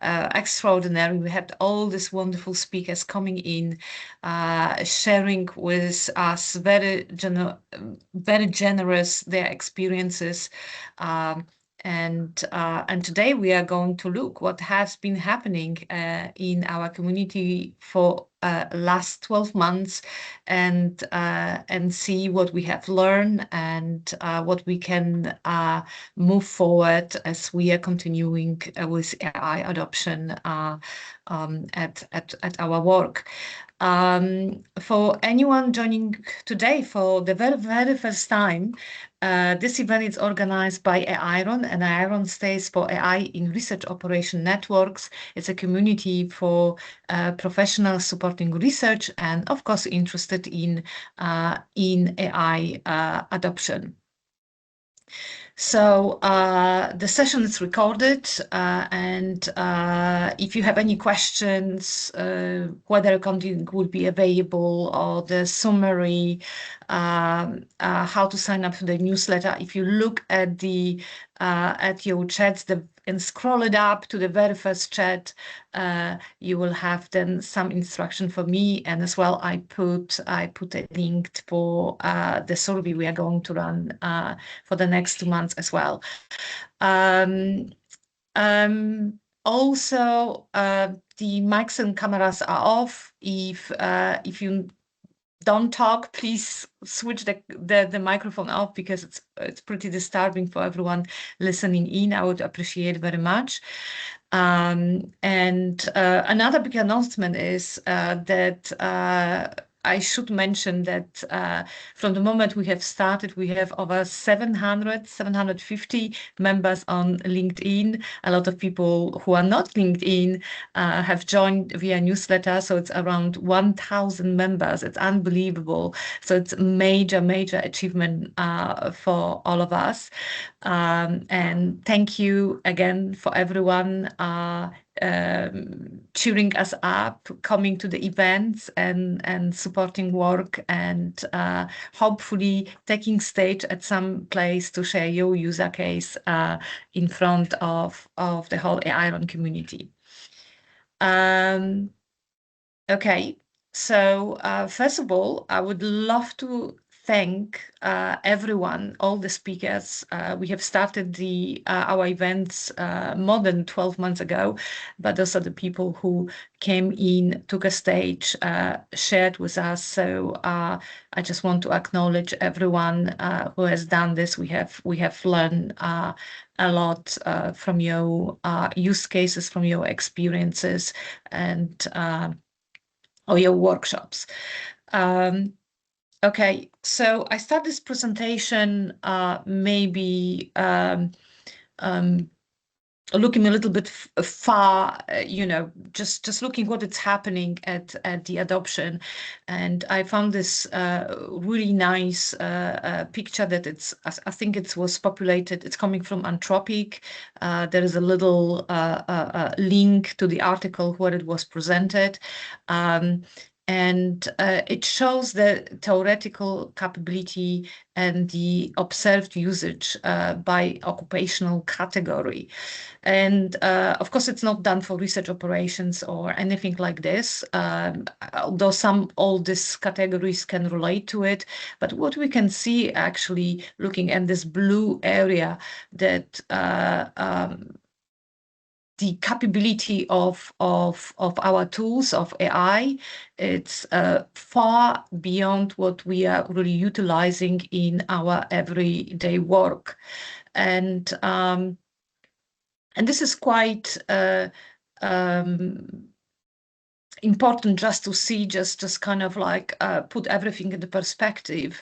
extraordinary. We had all these wonderful speakers coming in, sharing with us very generous their experiences. And today we are going to look what has been happening in our community for last 12 months, and see what we have learned and what we can move forward as we are continuing with AI adoption at our work. For anyone joining today for the very first time, this event is organized by AIRON, and AIRON stands for AI in Research Operation Networks. It's a community for professionals supporting research and, of course, interested in AI adoption. So the session is recorded, and if you have any questions, whether content will be available or the summary, how to sign up to the newsletter, if you look at your chats and scroll it up to the very first chat, you will have then some instruction for me, and as well I put a link for the survey we are going to run for the next 2 months as well. Also, the mics and cameras are off. If you don't talk, please switch the microphone off, because it's pretty disturbing for everyone listening in. I would appreciate very much. And another big announcement is that I should mention that from the moment we have started, we have over 750 members on LinkedIn. A lot of people who are not LinkedIn have joined via newsletter, so it's around 1,000 members. It's unbelievable. So it's a major achievement for all of us. And thank you again for everyone cheering us up, coming to the events and supporting work, and hopefully taking stage at some place to share your user case in front of the whole AIRON community. Okay, so first of all, I would love to thank everyone, all the speakers. We have started our events more than 12 months ago, but also the people who came in, took a stage, shared with us. So I just want to acknowledge everyone who has done this. We have learned a lot from your use cases, from your experiences, and or your workshops. Okay, so I start this presentation maybe looking a little bit far, just looking what is happening at the adoption. And I found this really nice picture that I think it was populated. It's coming from Anthropic. There is a little link to the article where it was presented. And it shows the theoretical capability and the observed usage by occupational category. And of course, it's not done for research operations or anything like this, although all these categories can relate to it. But what we can see, actually, looking at this blue area, that the capability of our tools of AI, it's far beyond what we are really utilizing in our everyday work, and this is quite important just to see, just kind of like put everything into perspective.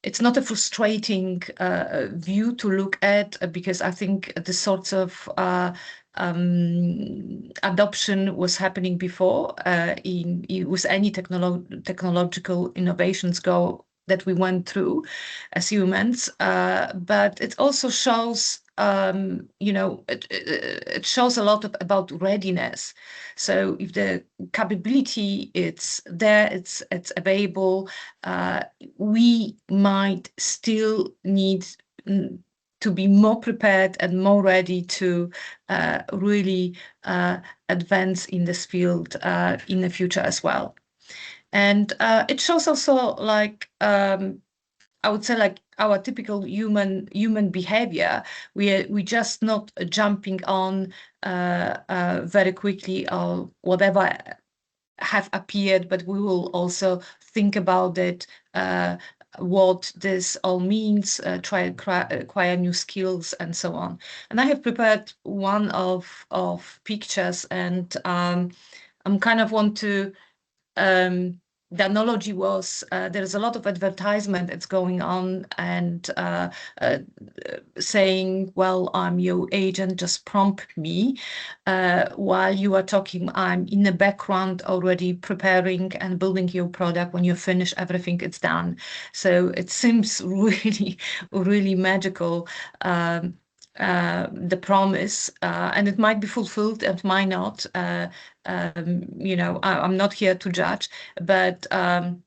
It's not a frustrating view to look at, because I think the sorts of adoption was happening before with any technological innovations that we went through as humans. But it also shows, it shows a lot about readiness. So if the capability it's there, it's available, we might still need to be more prepared and more ready to really advance in this field in the future as well. And it shows also like I would say like our typical human behavior. We just not jumping on very quickly or whatever have appeared, but we will also think about it, what this all means, try acquire new skills and so on. And I have prepared one of pictures, and I'm kind of want to the analogy was there's a lot of advertisement that's going on, and saying, well, I'm your agent, just prompt me. While you are talking, I'm in the background already preparing and building your product. When you finish everything, it's done. So it seems really, really magical. The promise, and it might be fulfilled, it might not. I'm not here to judge, but kind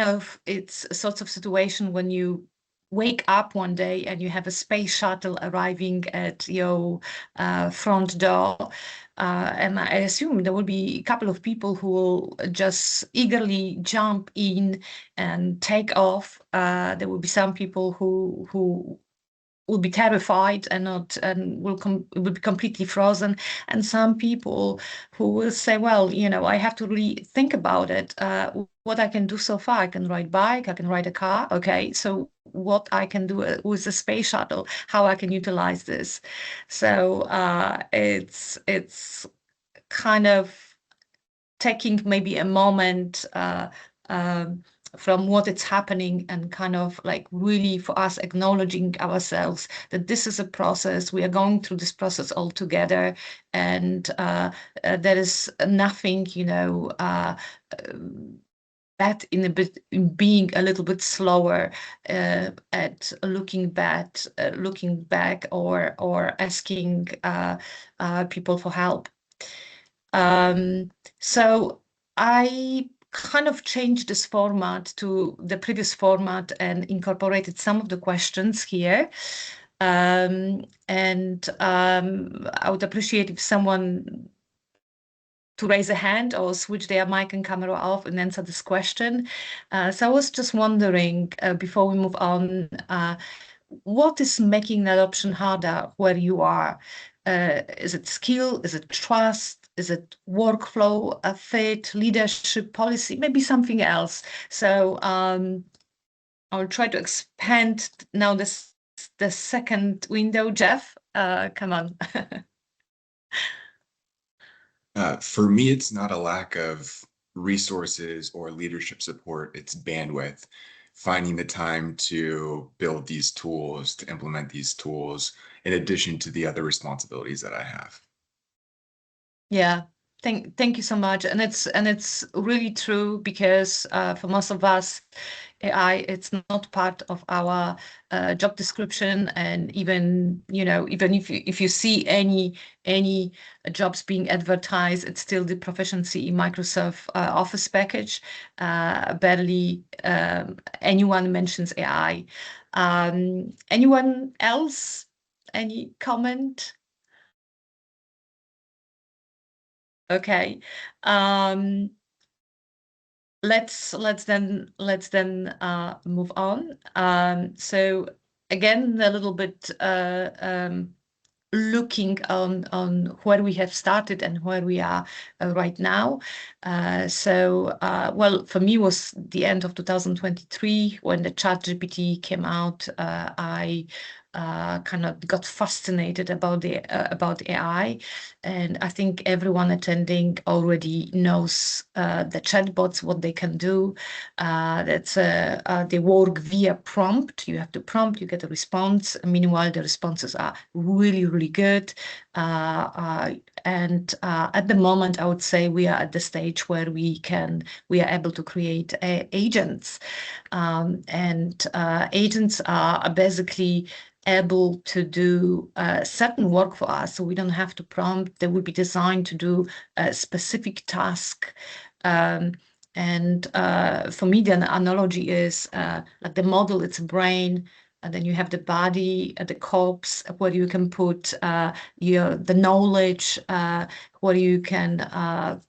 of it's a sort of situation when you wake up one day and you have a space shuttle arriving at your front door. And I assume there will be a couple of people who will just eagerly jump in and take off. There will be some people who will be terrified and not and will be completely frozen, and some people who will say, well, I have to really think about it, what I can do so far. I can ride bike, I can ride a car. Okay, so what I can do with the space shuttle, how I can utilize this. So it's kind of taking maybe a moment from what it's happening, and kind of like really for us acknowledging ourselves that this is a process. We are going through this process all together, and there is nothing, bad in being a little bit slower at looking back or asking people for help. So I kind of changed this format to the previous format and incorporated some of the questions here. And I would appreciate if someone to raise a hand or switch their mic and camera off and answer this question. So I was just wondering, before we move on, what is making that option harder where you are? Is it skill? Is it trust? Is it workflow, a fit, leadership, policy, maybe something else? So I'll try to expand now the second window. Jeff, come on. For me, it's not a lack of resources or leadership support, it's bandwidth. Finding the time to build these tools, to implement these tools, in addition to the other responsibilities that I have. Yeah, thank you so much. And it's really true, because for most of us, AI, it's not part of our job description. And even if you see any jobs being advertised, it's still the proficiency in Microsoft Office package. Barely anyone mentions AI. Anyone else? Any comment? Okay. Let's then move on. So again, a little bit looking on where we have started and where we are right now. Well, for me, was the end of 2023 when the ChatGPT came out. I kind of got fascinated about AI, and I think everyone attending already knows the chatbots, what they can do. They work via prompt. You have to prompt, you get a response. Meanwhile, the responses are really, really good. And at the moment, I would say we are at the stage where we are able to create agents. And agents are basically able to do certain work for us, so we don't have to prompt. They will be designed to do a specific task. And for me, the analogy is like the model, it's a brain. and then you have the body, the corpse, where you can put the knowledge, where you can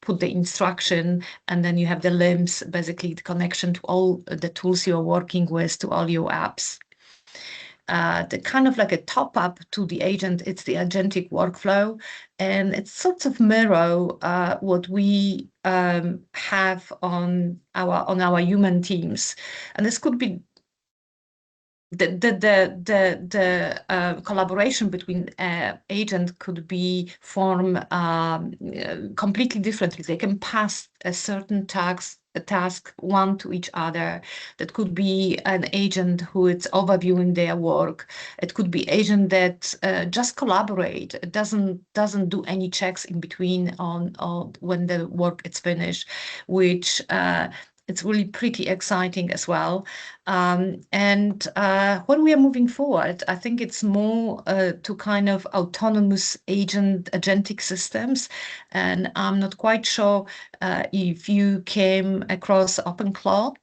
put the instruction, and then you have the limbs, basically the connection to all the tools you're working with, to all your apps. The kind of like a top up to the agent, it's the agentic workflow, and it's sort of mirror what we have on our human teams, and this could be the collaboration between agent could be formed completely differently. They can pass a certain task one to each other. That could be an agent who is overviewing their work. It could be agent that just collaborate. It doesn't do any checks in between on when the work is finished, which it's really pretty exciting as well. And when we are moving forward, I think it's more to kind of autonomous agentic systems. And I'm not quite sure if you came across OpenClaw.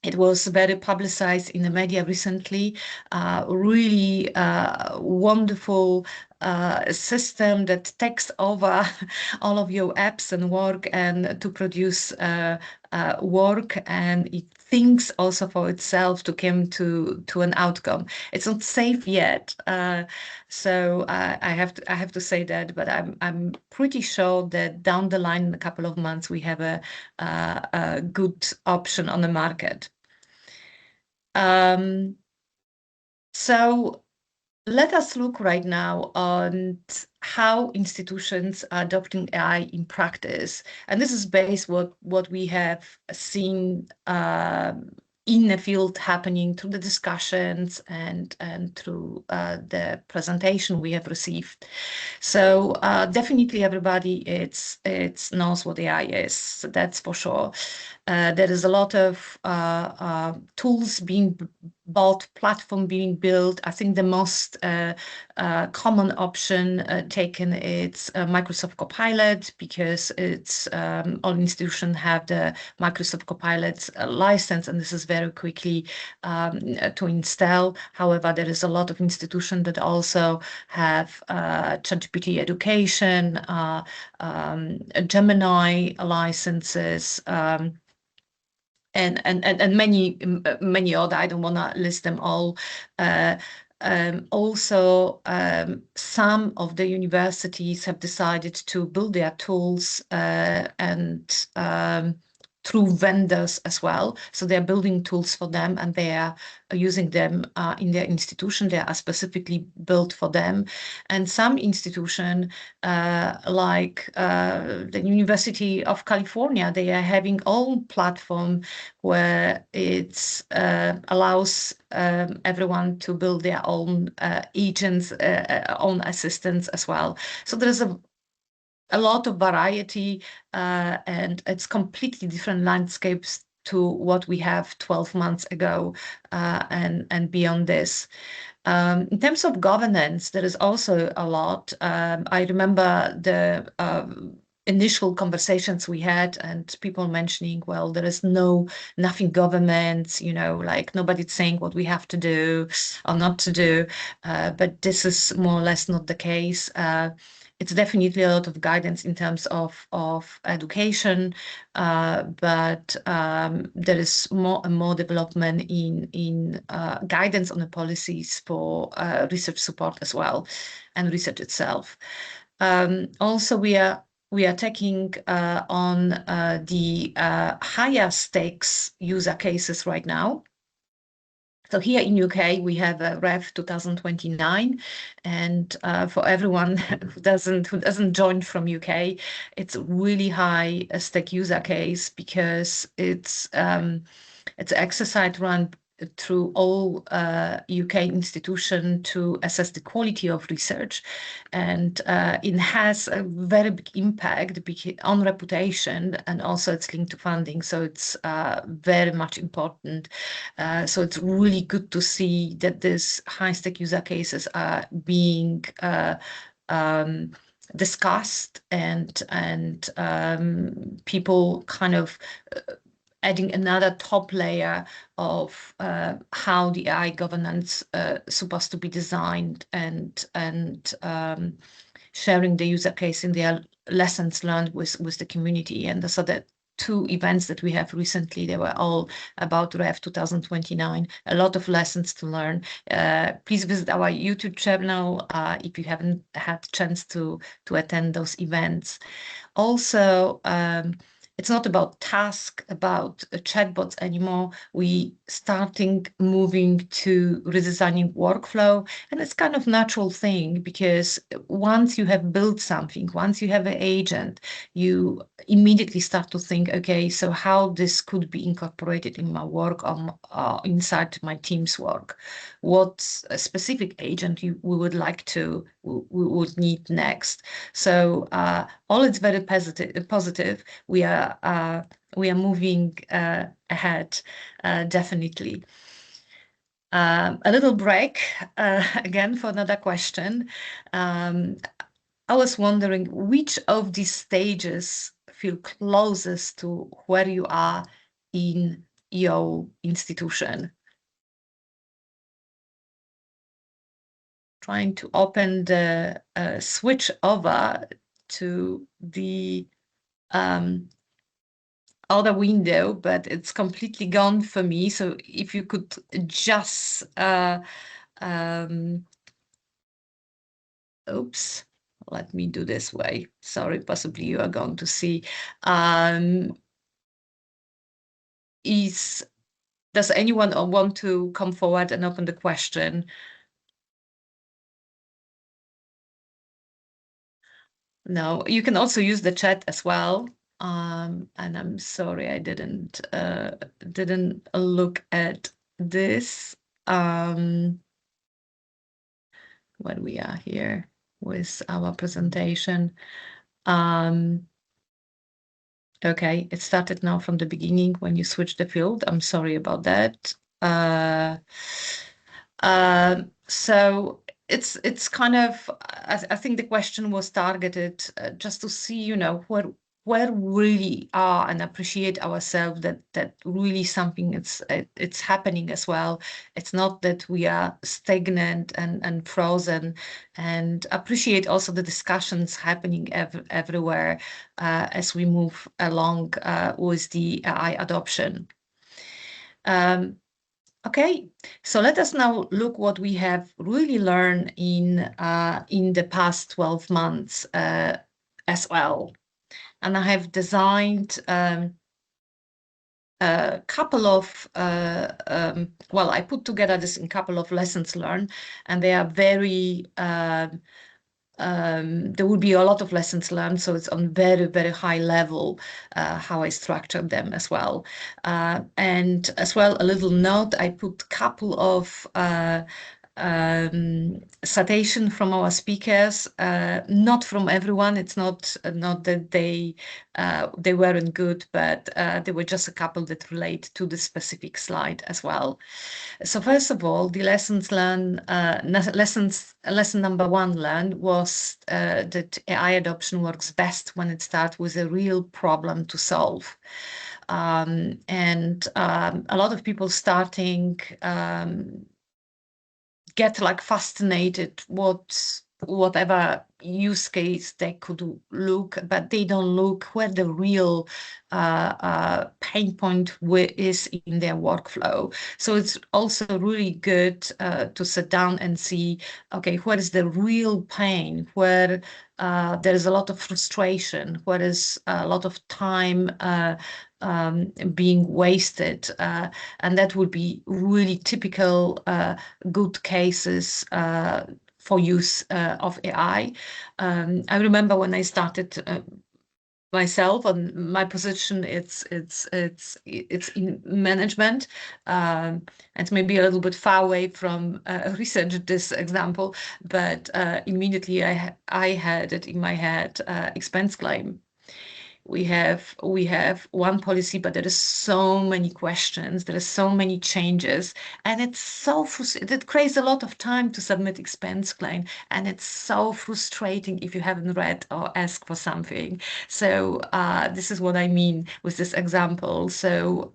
It was very publicized in the media recently. Really wonderful system that takes over all of your apps and work and to produce work, and it thinks also for itself to come to an outcome. It's not safe yet, so I have to say that, but I'm pretty sure that down the line in a couple of months we have a good option on the market. So let us look right now on how institutions are adopting AI in practice. And this is based what we have seen in the field happening through the discussions and through the presentation we have received. So definitely everybody knows what AI is, that's for sure. There is a lot of tools being bought, platform being built. I think the most common option taken is Microsoft Copilot, because it's all institutions have the Microsoft Copilot license, and this is very quickly to install. However, there is a lot of institutions that also have ChatGPT education, Gemini licenses, and many other. I don't want to list them all. Also, some of the universities have decided to build their tools and through vendors as well. So they're building tools for them, and they are using them in their institution. They are specifically built for them. And some institution, like the University of California, they are having own platform where it allows everyone to build their own agents, own assistants as well. So there's a lot of variety, and it's completely different landscapes to what we have 12 months ago and beyond this. In terms of governance, there is also a lot. I remember the initial conversations we had and people mentioning, well, there is nothing government, like nobody's saying what we have to do or not to do. But this is more or less not the case. It's definitely a lot of guidance in terms of education, but there is more and more development in guidance on the policies for research support as well, and research itself. Also, we are taking on the higher stakes user cases right now. So here in UK, we have a Rev 2029, and for everyone who doesn't join from UK, it's a really high stake user case, because it's exercise run through all UK institutions to assess the quality of research, and it has a very big impact on reputation, and also it's linked to funding, so it's very much important. So it's really good to see that these high-stake user cases are being discussed, and people kind of adding another top layer of how the AI governance supposed to be designed, and sharing the user case in their lessons learned with the community. And so that two events that we have recently, they were all about REV 2029, a lot of lessons to learn. Please visit our YouTube channel if you haven't had a chance to attend those events. Also, it's not about task, about chatbots anymore. We starting moving to redesigning workflow, and it's kind of natural thing, because once you have built something, once you have an agent, you immediately start to think, okay, so how this could be incorporated in my work or inside my team's work. What specific agent we would like to, we would need next. So all it's very positive. We are moving ahead, definitely. A little break again for another question. I was wondering which of these stages feel closest to where you are in your institution. Trying to open the switch over to the other window, but it's completely gone for me. So if you could just, oops, let me do this way. Sorry, possibly you are going to see. Does anyone want to come forward and open the question? No, you can also use the chat as well. And I'm sorry I didn't look at this when we are here with our presentation. Okay, it started now from the beginning when you switched the field. I'm sorry about that. So it's kind of, I think the question was targeted just to see, you know, where we really are, and appreciate ourselves, that really something it's happening as well. It's not that we are stagnant and frozen, and appreciate also the discussions happening everywhere as we move along with the AI adoption. Okay, so let us now look what we have really learned in the past 12 months as well. And I have designed a couple of, well, I put together this in a couple of lessons learned, and they are very, there will be a lot of lessons learned, so it's on very, very high level how I structured them as well. And as well, a little note, I put a couple of citation from our speakers, not from everyone. It's not that they weren't good, but there were just a couple that relate to the specific slide as well. So first of all, the lessons learned, lesson number one learned was that AI adoption works best when it starts with a real problem to solve. And a lot of people starting get like fascinated whatever use case they could look, but they don't look where the real pain point is in their workflow. So it's also really good to sit down and see, okay, where is the real pain, where there's a lot of frustration, where is a lot of time being wasted, and that would be really typical good cases for use of AI. I remember when I started myself on my position, it's in management, and maybe a little bit far away from research this example, but immediately I had it in my head, expense claim. we have one policy, but there is so many questions, there are so many changes, and it's so frustrating. It creates a lot of time to submit expense claim, and it's so frustrating if you haven't read or asked for something. So this is what I mean with this example. So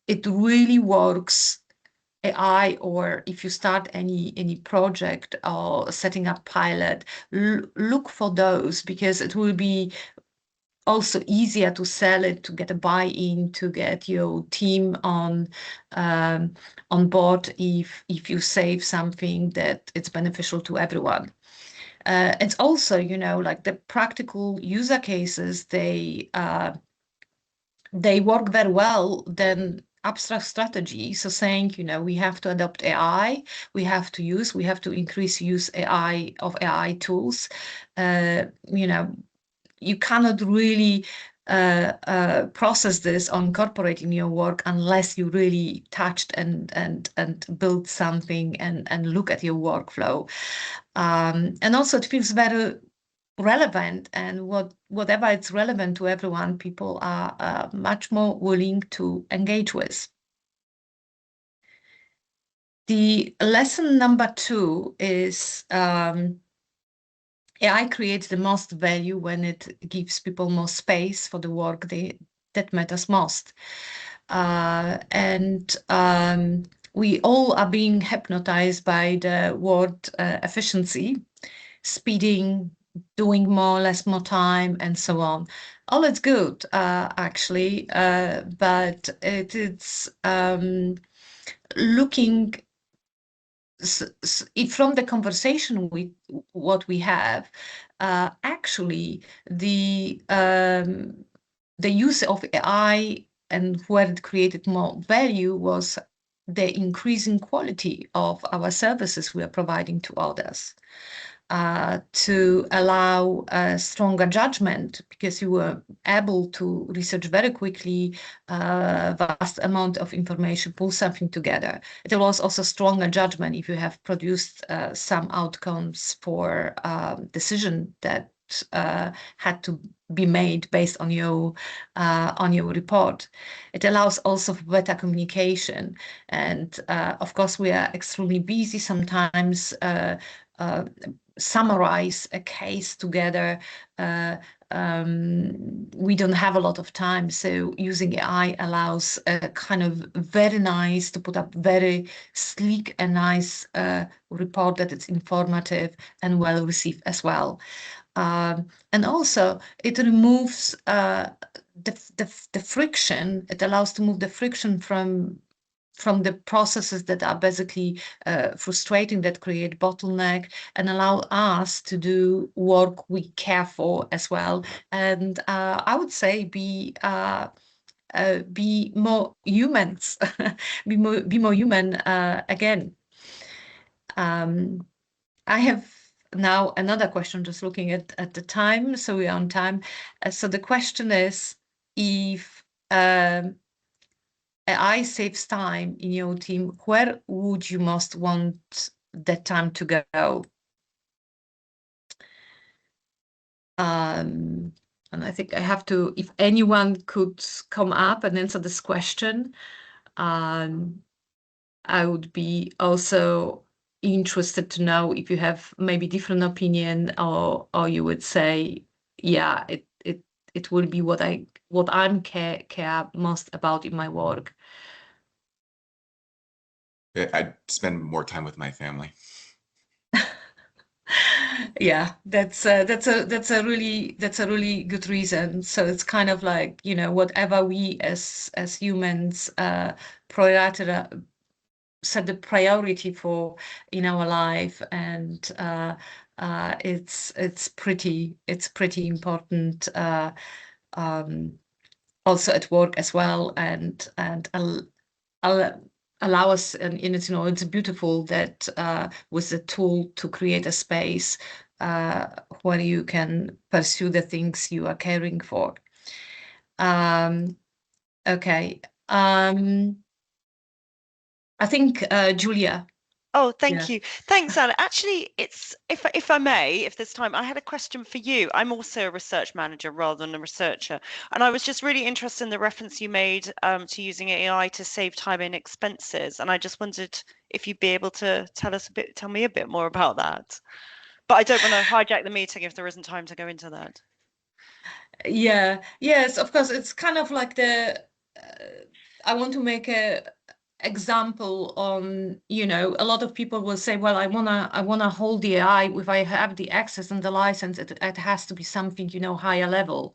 it really works. AI, or if you start any project or setting up pilot, look for those, because it will be also easier to sell it, to get a buy-in, to get your team on board if you save something that it's beneficial to everyone. It's also, like the practical user cases, they work very well than abstract strategy. So saying, we have to adopt AI, we have to increase use of AI tools. You cannot really process this or incorporate in your work unless you really touched and build something and look at your workflow. And also it feels very relevant, and whatever it's relevant to everyone, people are much more willing to engage with. The lesson number 2 is AI creates the most value when it gives people more space for the work that matters most. And we all are being hypnotized by the word efficiency, speeding, doing more, less, more time, and so on. All is good, actually, but it's looking from the conversation with what we have, actually the use of AI and where it created more value was the increasing quality of our services we are providing to others. To allow a stronger judgment, because you were able to research very quickly vast amount of information, pull something together. It was also stronger judgment if you have produced some outcomes for decision that had to be made based on your report. It allows also for better communication, and of course we are extremely busy sometimes. Summarize a case together. We don't have a lot of time, so using AI allows a kind of very nice to put up very sleek and nice report that it's informative and well received as well. And also it removes the friction. It allows to move the friction from the processes that are basically frustrating, that create bottleneck, and allow us to do work we care for as well. And I would say be more humans, be more human again. I have now another question, just looking at the time, so we're on time. So the question is, if AI saves time in your team, where would you most want that time to go? And I think I have to, if anyone could come up and answer this question, I would be also interested to know if you have maybe different opinion, or you would say, yeah, it will be what I'm care most about in my work. I'd spend more time with my family. Yeah, that's a really good reason. So it's kind of like, whatever we as humans prioritize, set the priority for in our life, and it's pretty important also at work as well, and allow us, and it's beautiful that with the tool to create a space where you can pursue the things you are caring for. Okay. I think Julia, Oh, Yeah. thank you. Thanks, Anna. Actually, if I may, if there's time, I had a question for you. I'm also a research manager rather than a researcher, and I was just really interested in the reference you made to using AI to save time and expenses. And I just wondered if you'd be able to tell me a bit more about that. But I don't want to hijack the meeting if there isn't time to go into that. Yeah, yes, of course. It's kind of like I want to make a example on, a lot of people will say, well, I wanna hold the AI. If I have the access and the license, it has to be something, higher level.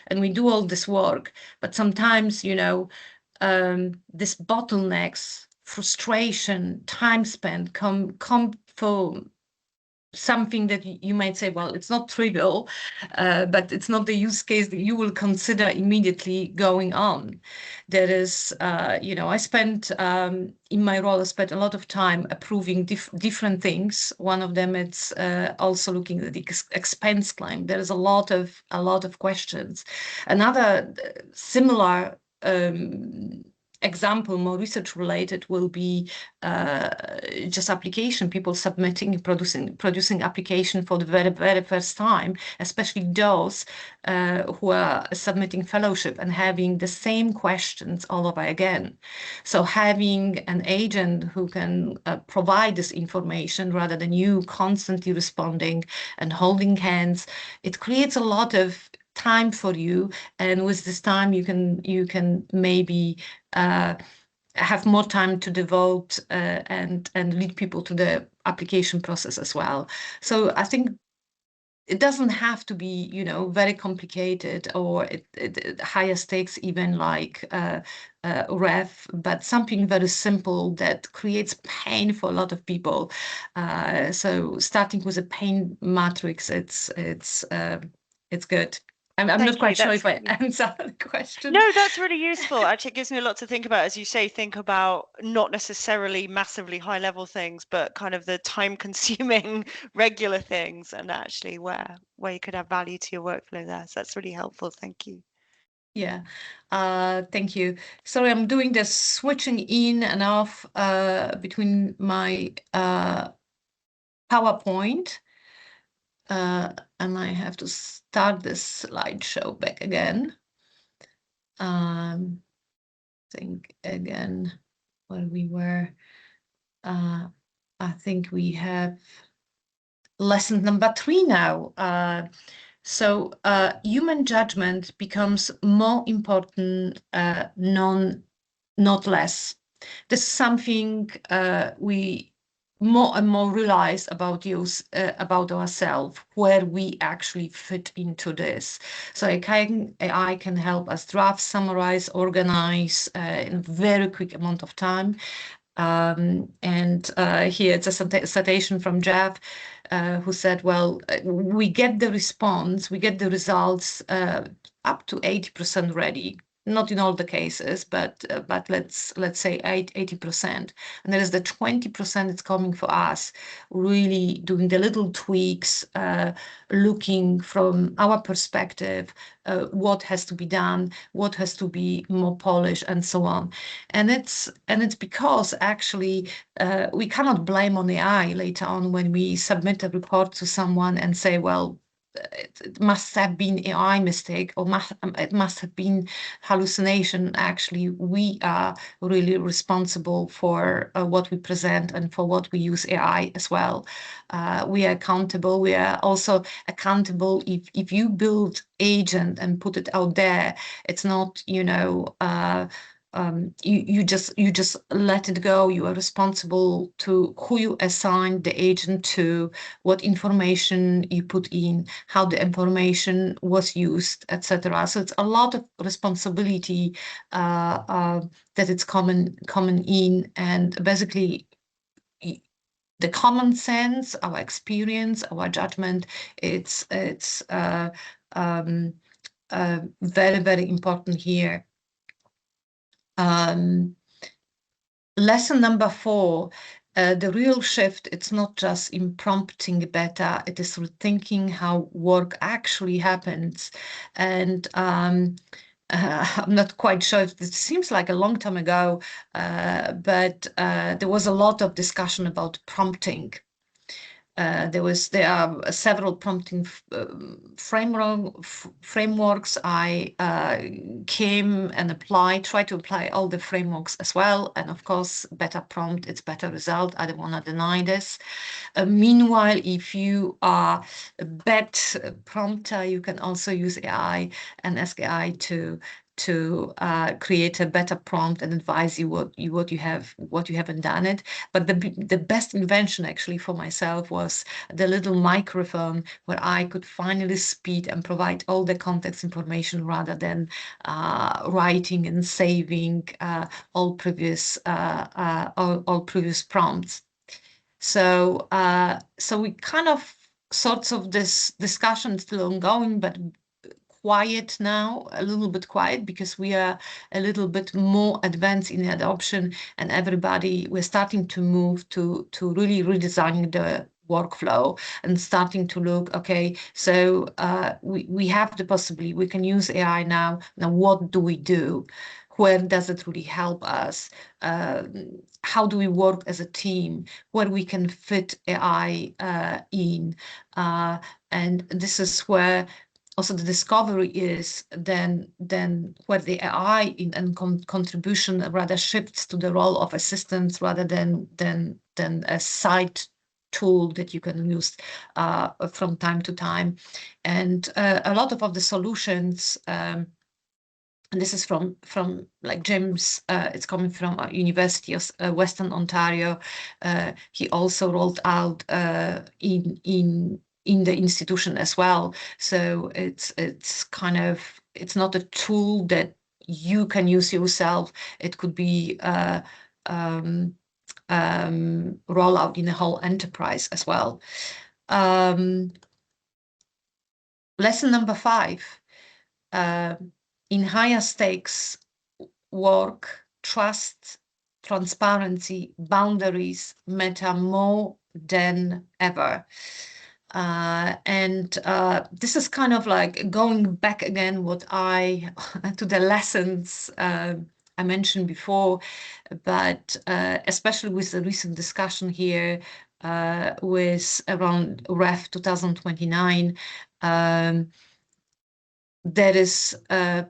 And we do all this work, but sometimes, this bottlenecks, frustration, time spent come for something that you might say, well, it's not trivial, but it's not the use case that you will consider immediately going on. There is, I spent in my role, I spent a lot of time approving different things. One of them is also looking at the expense claim. There is a lot of questions. Another similar example, more research related, will be just application, people producing application for the very first time, especially those who are submitting fellowship and having the same questions all over again. So having an agent who can provide this information rather than you constantly responding and holding hands, it creates a lot of time for you, and with this time you can maybe have more time to devote and lead people to the application process as well. So I think it doesn't have to be, very complicated or higher stakes, even like ref, but something very simple that creates pain for a lot of people. So starting with a pain matrix, it's good. I'm not Thank you. quite sure That's if I yeah. answered the question. No, that's really useful. Actually, it gives me a lot to think about. As you say, think about not necessarily massively high level things, but kind of the time consuming regular things and actually where you could add value to your workflow there. So that's really helpful. Thank you. Yeah, thank you. Sorry, I'm doing the switching in and off between my PowerPoint, and I have to start this slideshow back again. Think again where we were. I think we have lesson number 3 now. So human judgment becomes more important, not less. This is something we more and more realize about ourselves, where we actually fit into this. So AI can help us draft, summarize, organize in a very quick amount of time. And here it's a citation from Jeff, who said, well, we get the response, we get the results up to 80% ready. Not in all the cases, but let's say 80%. And there is the 20% that's coming for us, really doing the little tweaks, looking from our perspective, what has to be done, what has to be more polished, and so on. And it's because actually we cannot blame on AI later on when we submit a report to someone and say, well, it must have been AI mistake, or it must have been hallucination. Actually, we are really responsible for what we present and for what we use AI as well. We are accountable. We are also accountable if you build agent and put it out there. It's not, you just let it go. You are responsible to who you assign the agent to, what information you put in, how the information was used, etc. So it's a lot of responsibility that it's common in, and basically the common sense, our experience, our judgment, it's very, very important here. Lesson number 4, the real shift, it's not just in prompting better, it is rethinking how work actually happens. And I'm not quite sure if it seems like a long time ago, but there was a lot of discussion about prompting. There are several prompting frameworks. I came and tried to apply all the frameworks as well. And of course, better prompt, it's better result. I don't want to deny this. Meanwhile, if you are a bad prompter, you can also use AI and ask AI to create a better prompt and advise you what you haven't done it. But the best invention actually for myself was the little microphone where I could finally speak and provide all the context information rather than writing and saving all previous prompts. So we kind of sorts of this discussion still ongoing, but quiet now, a little bit quiet, because we are a little bit more advanced in adoption, and we're starting to move to really redesigning the workflow and starting to look, okay, so we have the possibility, we can use AI now. Now, what do we do? Where does it really help us? How do we work as a team? Where we can fit AI in? And this is where also the discovery is then where the AI and contribution rather shifts to the role of assistance rather than a side tool that you can use from time to time. And a lot of the solutions, and this is from like Jim's, it's coming from University of Western Ontario. He also rolled out in the institution as well. So it's kind of, it's not a tool that you can use yourself. It could be roll out in a whole enterprise as well. Lesson number 5. In higher stakes work, trust, transparency, boundaries matter more than ever. And this is kind of like going back again to the lessons I mentioned before, but especially with the recent discussion here with around REF 2029, there is a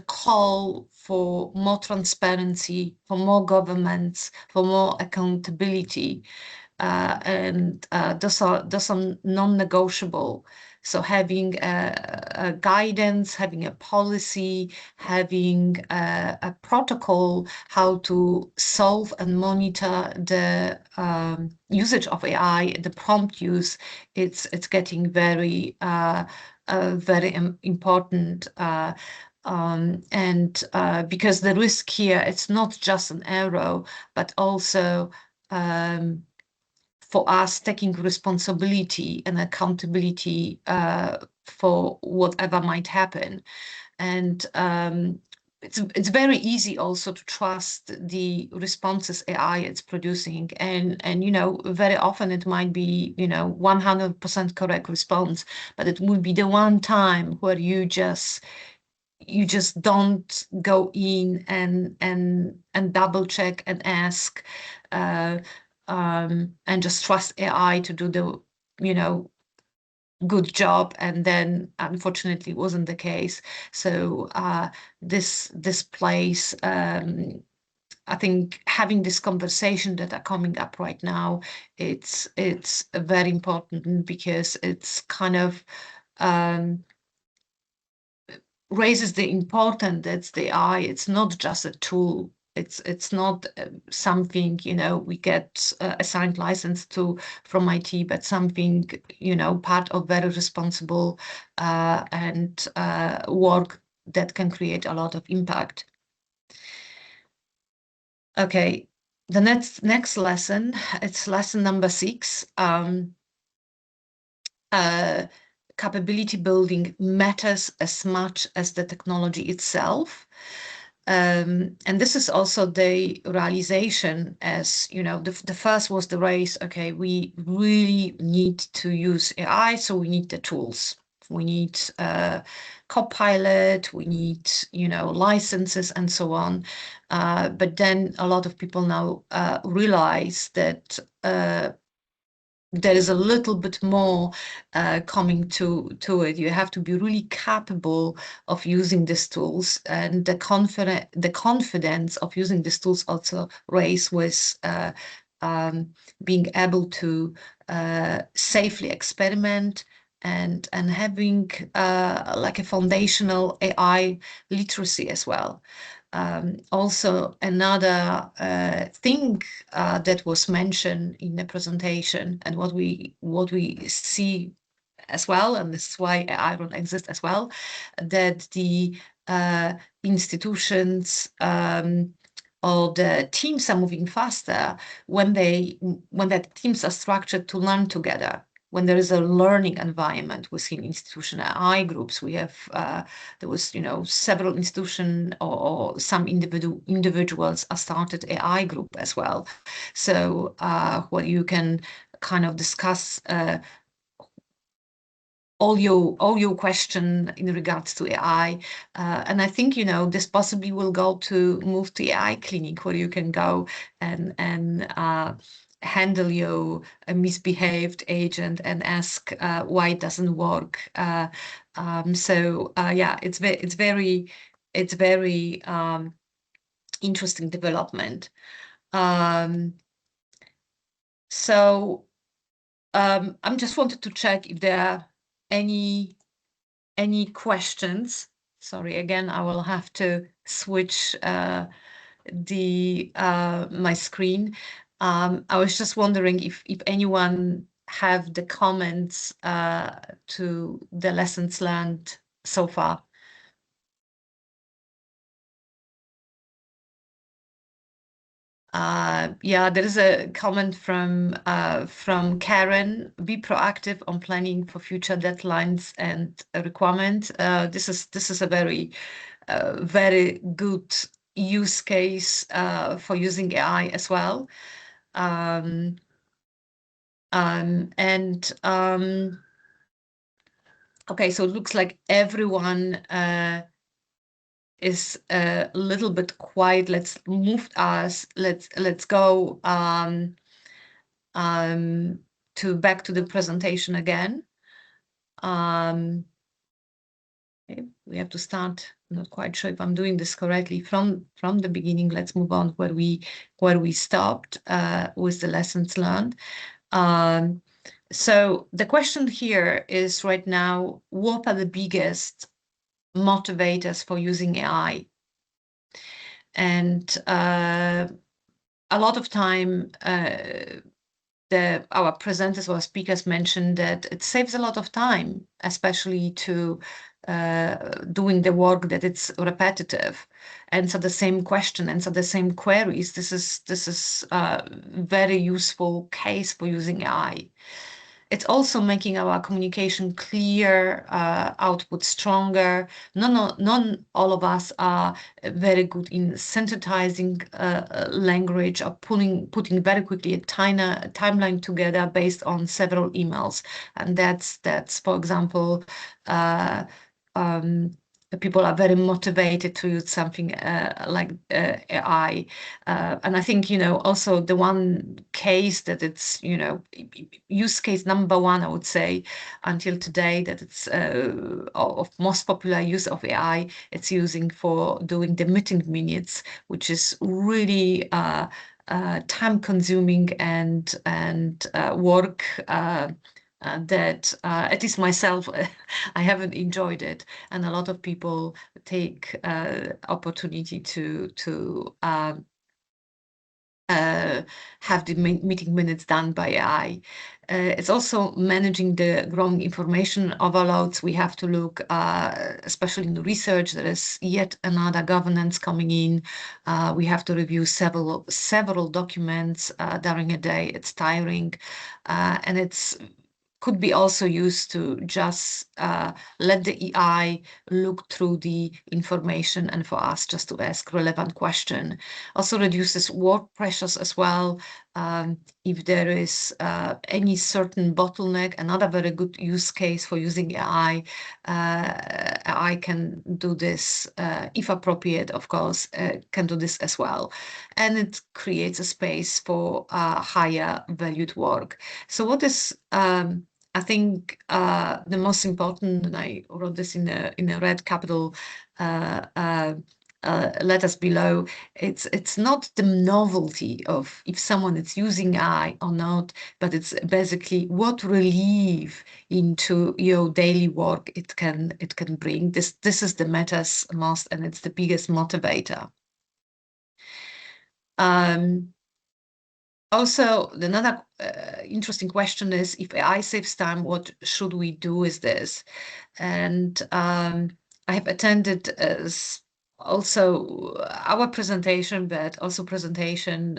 call for more transparency, for more governance, for more accountability, and those are non-negotiable. So having a guidance, having a policy, having a protocol, how to solve and monitor the usage of AI, the prompt use, it's getting very important. And because the risk here, it's not just an arrow, but also for us taking responsibility and accountability for whatever might happen. And it's very easy also to trust the responses AI is producing, and very often it might be 100% correct response, but it will be the one time where you just don't go in and double check and ask and just trust AI to do the good job, and then unfortunately wasn't the case. So this place, I think having this conversation that are coming up right now, it's very important, because it's kind of raises the importance that the AI, it's not just a tool. It's not something we get assigned license to from IT, but something part of very responsible and work that can create a lot of impact. Okay, the next lesson, it's lesson number 6. Capability building matters as much as the technology itself. And this is also the realization, as the first was the race. Okay, we really need to use AI, so we need the tools. we need Copilot, we need, licenses and so on. But then a lot of people now realize that there is a little bit more coming to it. You have to be really capable of using these tools, and the confidence of using these tools also raise with being able to safely experiment and having like a foundational AI literacy as well. Also, another thing that was mentioned in the presentation, and what we see as well, and this is why AIRON exists as well, that the institutions or the teams are moving faster when the teams are structured to learn together. When there is a learning environment within institutional AI groups, we have there was several institutions or some individuals are started AI group as well. So where you can kind of discuss all your question in regards to AI, and I think this possibly will move to AI clinic, where you can go and handle your misbehaved agent and ask why it doesn't work. So yeah, it's very interesting development. So I'm just wanted to check if there are any questions. Sorry, again, I will have to switch my screen. I was just wondering if anyone have the comments to the lessons learned so far. Yeah, there is a comment from Karen. Be proactive on planning for future deadlines and requirements. This is a very good use case for using AI as well. Okay, so it looks like everyone is a little bit quiet. Let's go back to the presentation again. Okay, we have to start. I'm not quite sure if I'm doing this correctly from the beginning. Let's move on where we stopped with the lessons learned. So the question here is right now, what are the biggest motivators for using AI? And a lot of time, our presenters or speakers mentioned that it saves a lot of time, especially to doing the work that it's repetitive, answer the same question, answer the same queries. This is a very useful case for using AI. It's also making our communication clear, output stronger. Not all of us are very good in synthesizing language or putting very quickly a timeline together based on several emails. And that's for example, people are very motivated to use something like AI. And I think, also the one case that it's, use case number one, I would say, until today, that it's of most popular use of AI, it's using for doing the meeting minutes, which is really time consuming and work that at least myself, I haven't enjoyed it, and a lot of people take opportunity to have the meeting minutes done by AI. It's also managing the growing information overloads. We have to look, especially in the research, there is yet another governance coming in. We have to review several documents during a day. It's tiring, and it's could be also used to just let the AI look through the information and for us just to ask relevant question. Also reduces work pressures as well. if there is any certain bottleneck. Another very good use case for using AI, AI can do this, if appropriate, of course, can do this as well. And it creates a space for higher valued work. So what is, I think, the most important, and I wrote this in a red capital letters below, it's not the novelty of if someone is using AI or not, but it's basically what relief into your daily work it can bring. This is the matters most, and it's the biggest motivator. Also, another interesting question is, if AI saves time, what should we do with this? And I have attended also our presentation, but also presentation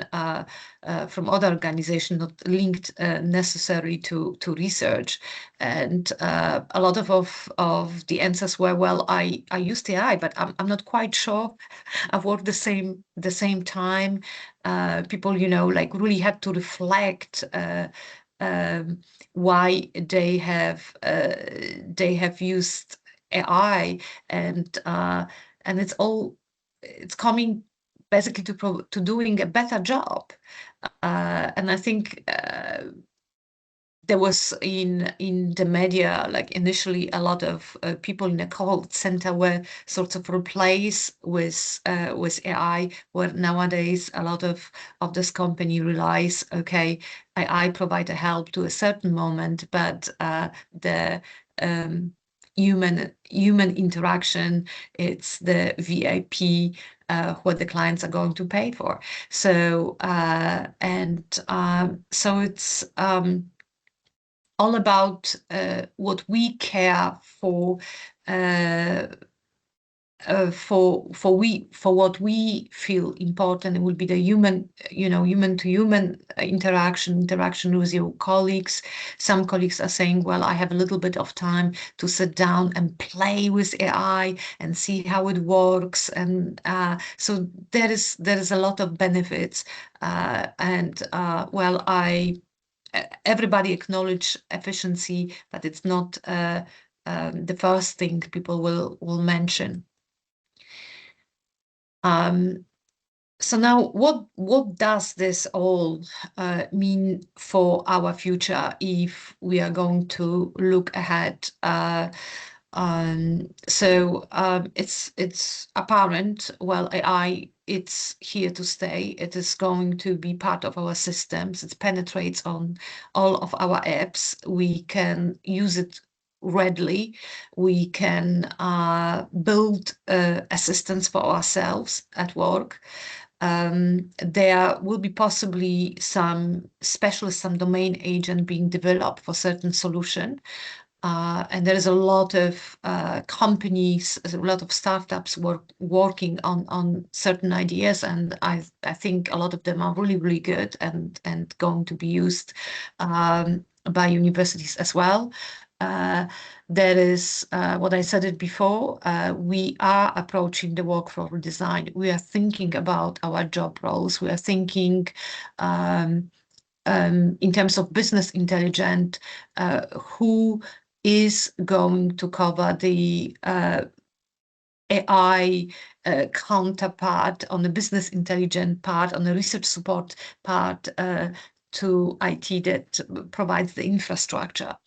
from other organizations not linked necessarily to research. And a lot of the answers were, well, I used AI, but I'm not quite sure I've worked the same time. People, like really had to reflect why they have used AI, and it's coming basically to doing a better job. And I think there was in the media, like initially, a lot of people in the call center were sort of replaced with AI, where nowadays a lot of this company realize, okay, AI provide a help to a certain moment, but the human interaction, it's the VIP what the clients are going to pay for. So so it's all about what we care for, for what we feel important. It will be the human to human interaction with your colleagues. Some colleagues are saying, well, I have a little bit of time to sit down and play with AI and see how it works, and so there is a lot of benefits, well, everybody acknowledge efficiency, but it's not the first thing people will mention. So now, what does this all mean for our future if we are going to look ahead? It's apparent, well, AI, it's here to stay. It is going to be part of our systems. It penetrates on all of our apps. We can use it readily. We can build assistants for ourselves at work. There will be possibly some specialist, some domain agent being developed for certain solution. And there is a lot of companies, a lot of startups working on certain ideas, and I think a lot of them are really, really good and going to be used by universities as well. There is what I said it before. We are approaching the workflow redesign. We are thinking about our job roles. We are thinking in terms of business intelligence, who is going to cover the AI counterpart on the business intelligence part, on the research support part, to IT that provides the infrastructure.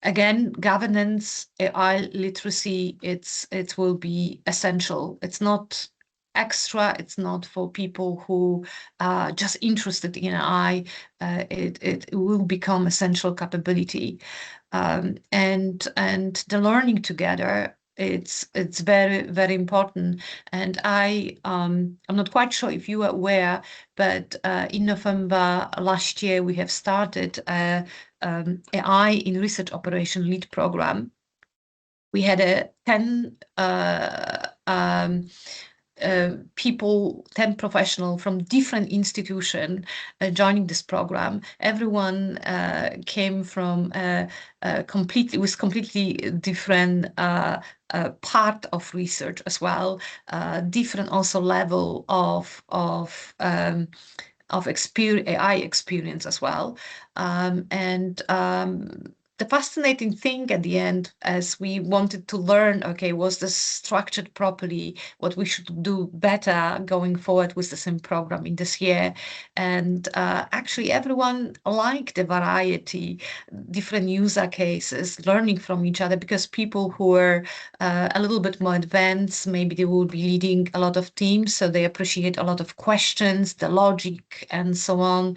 Again, governance, AI literacy, it will be essential. It's not extra. It's not for people who are just interested in AI. It will become essential capability, and the learning together. It's very, very important. And I'm not quite sure if you are aware, but in November last year we have started AI in Research Operation Lead program. We had a 10 people, 10 professionals from different institutions joining this program. Everyone came from completely different part of research as well, different also level of AI experience as well. The fascinating thing at the end, as we wanted to learn, okay, was this structured properly, what we should do better going forward with the same program in this year. And actually everyone liked the variety, different user cases, learning from each other, because people who are a little bit more advanced, maybe they will be leading a lot of teams, so they appreciate a lot of questions, the logic, and so on.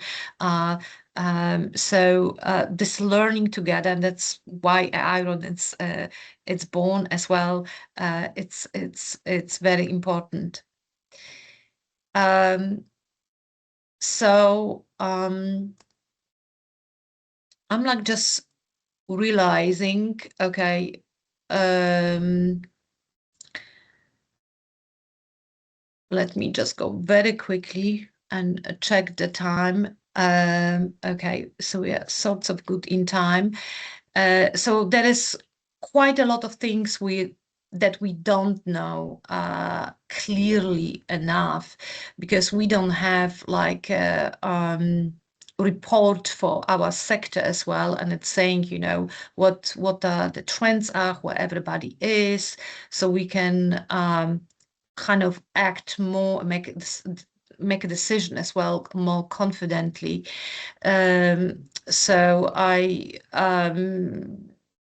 This learning together, and that's why AIRON it's born as well. It's very important. I'm like just realizing, okay, let me just go very quickly and check the time. Okay, so we are sorts of good in time. So there is quite a lot of things that we don't know clearly enough, because we don't have like a report for our sector as well, and it's saying, you know, what the trends are, where everybody is, so we can kind of act more, make a decision as well more confidently. So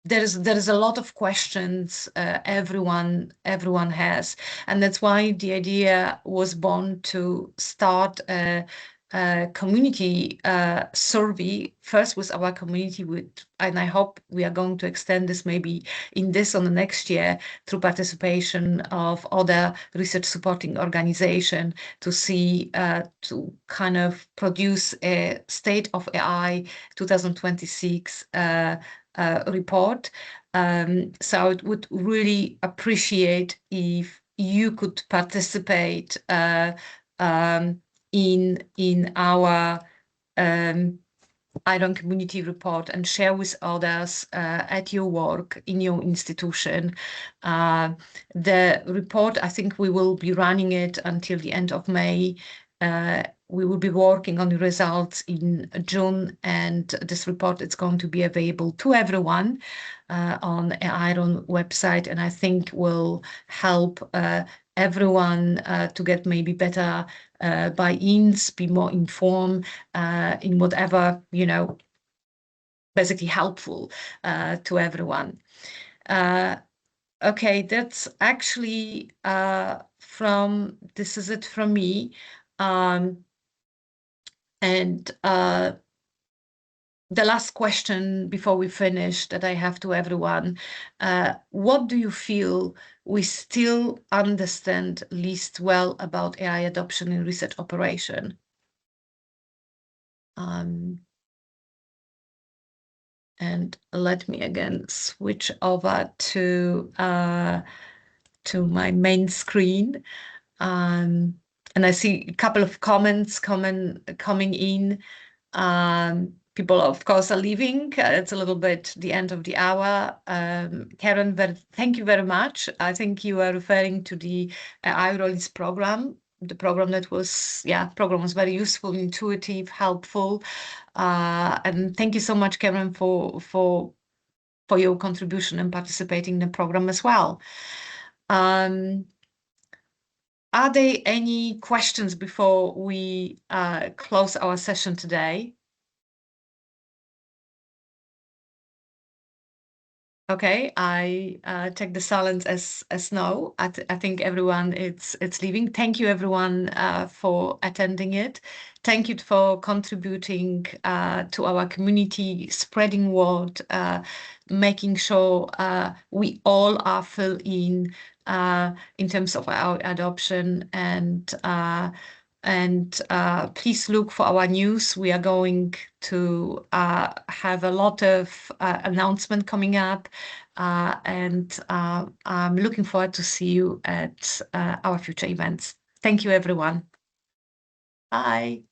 there is a lot of questions everyone has, and that's why the idea was born to start a community survey first with our community, and I hope we are going to extend this maybe in this or the next year through participation of other research supporting organization, to see to kind of produce a state of AI 2026 report. So I would really appreciate if you could participate in our AIRON community report and share with others at your work in your institution. The report, I think we will be running it until the end of May. We will be working on the results in June, and this report is going to be available to everyone on AIRON website, and I think will help everyone to get maybe better buy-ins, be more informed in whatever, you know, basically helpful to everyone. Okay, that's actually this is it from me. The last question before we finish that I have to everyone, what do you feel we still understand least well about AI adoption in research operation? And let me again switch over to my main screen. And I see a couple of comments coming in. People, of course, are leaving. It's a little bit the end of the hour. Karen, thank you very much. I think you are referring to the iRolls program, the program that was, program was very useful, intuitive, helpful. And thank you so much, Karen, for your contribution and participating in the program as well. Are there any questions before we close our session today? Okay, I take the silence as no. I think everyone it's leaving. Thank you everyone for attending it. Thank you for contributing to our community, spreading word, making sure we all are filled in terms of our adoption, and And please look for our news. We are going to have a lot of announcement coming up, and I'm looking forward to see you at our future events. Thank you, everyone. Bye.